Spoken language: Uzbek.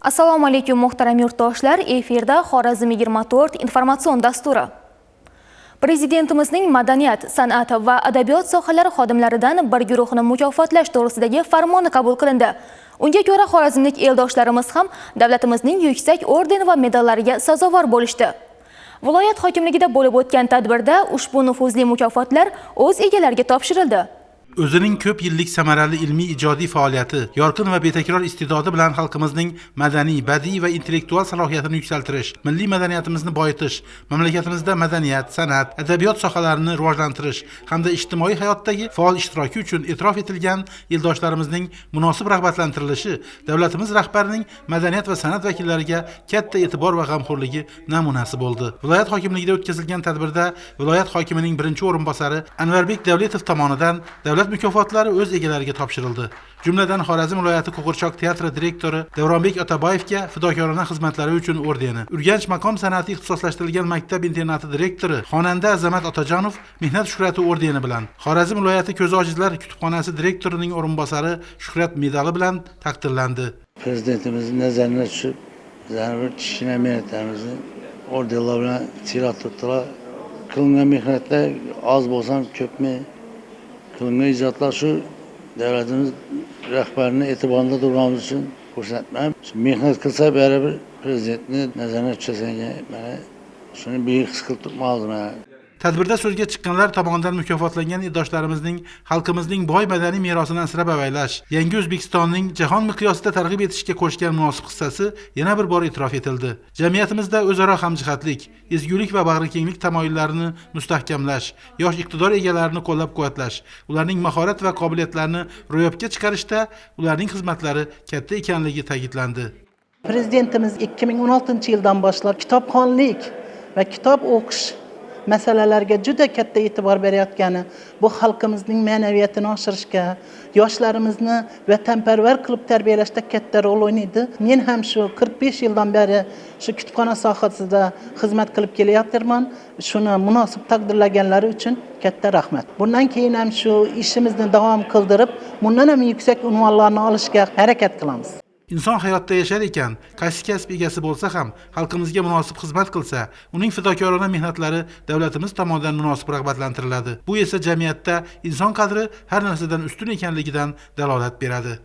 Assalomu alaykum muhtaram yurtdoshlar, efirda Xorazm 24 informatsion dasturi. Prezidentimizning madaniyat, san'at va adabiyot sohalari xodimlaridan bir guruhni mukofotlash to'g'risidagi farmoni qabul qilindi. Unga ko'ra xorazmlik eldoshlarimiz ham davlatimizning yuksak orden va medallariga sazovor bo'lishdi. Viloyat hokimligida bo'lib o'tgan tadbirda ushbu nufuzli mukofotlar o'z egalariga topshirildi. O'zining ko'p yillik samarali ilmiy ijodiy faoliyati, yorqin va betakror iste'dodi bilan xalqimizning madaniy, badiiy va intellektual salohiyatini yuksaltirish, milliy madaniyatimizni boyitish, mamlakatimizda madaniyat, san'at, adabiyot sohalarini rivojlantirish hamda ijtimoiy hayotdagi faol ishtiroki uchun e'tirof etilgan eldoshlarimizning munosib rag'batlantirilishi davlatimiz rahbarining madaniyat va san'at vakillariga katta e'tibor va g'amxo'rligi namunasi bo'ldi. Viloyat hokimligida o'tkazilgan tadbirda viloyat hokimining birinchi o'rinbosari Anvarbek Davletov tomonidan davlat mukofotlari o'z egalariga topshirildi. Jumladan Xorazm viloyati Qo'g'irchoq teatri direktori Davronbek Otaboyevga fidokorona xizmatlari uchun ordeni, Urganch maqom san'ati ixtisoslashtirilgan maktab-internati direktori xonanda Azamat Otajonov mehnat shuhrati ordeni bilan, Xorazm viloyati ko'zi ojizlar kutubxonasi direktorining o'rinbosari Shuhrat medali bilan taqdirlandi. Prezidentimizning nazariga tushib, zarur kichkina mehnatlarimizni ordenlar bilan chiroqtirdilar. Qilingan mehnatlar oz bo'lsa ham ko'pmi qilingan ijodlar shu davlatimiz rahbarini e'tiborida turganimiz uchun ko'rsatmam. Mehnat qilsa baribir prezidentni nazariga tushasanga mana shuni buyuk his qilib turibman. Tadbirda so'zga chiqqanlar tomonidan mukofotlangan eldoshlarimizning xalqimizning boy madaniy merosini asrab avaylash, yangi O'zbekistonning jahon miqyosida targ'ib etishga qo'shgan munosib hissasi yana bir bor e'tirof etildi. Jamiyatimizda o'zaro hamjihatlik, ezgulik va bag'rikenglik tamoyillarini mustahkamlash, yosh iqtidor egalarini qo'llab-quvvatlash, ularning mahorat va qobiliyatlarini ro'yobga chiqarishda ularning xizmatlari katta ekanligi ta'kidlandi. Prezidentimiz 2016-yildan boshlab kitobxonlik va kitob o'qish masalalarga juda katta e'tibor berayotgani, bu xalqimizning ma'naviyatini oshirishga, yoshlarimizni vatanparvar qilib tarbiyalashda katta rol o'ynaydi. Men ham shu 45 yildan beri shu kutubxona sohasida xizmat qilib kelyapman. Shuni munosib taqdirlaganlari uchun katta rahmat. Bundan keyin ham shu ishimizni davom qildirib, bundan ham yuksak unvonlarni olishga harakat qilamiz. Inson hayotda yashar ekan, qaysi kasb egasi bo'lsa ham, xalqimizga munosib xizmat qilsa, uning fidokorona mehnatlari davlatimiz tomonidan munosib rag'batlantiriladi. Bu esa jamiyatda inson qadri har narsadan ustun ekanligidan dalolat beradi.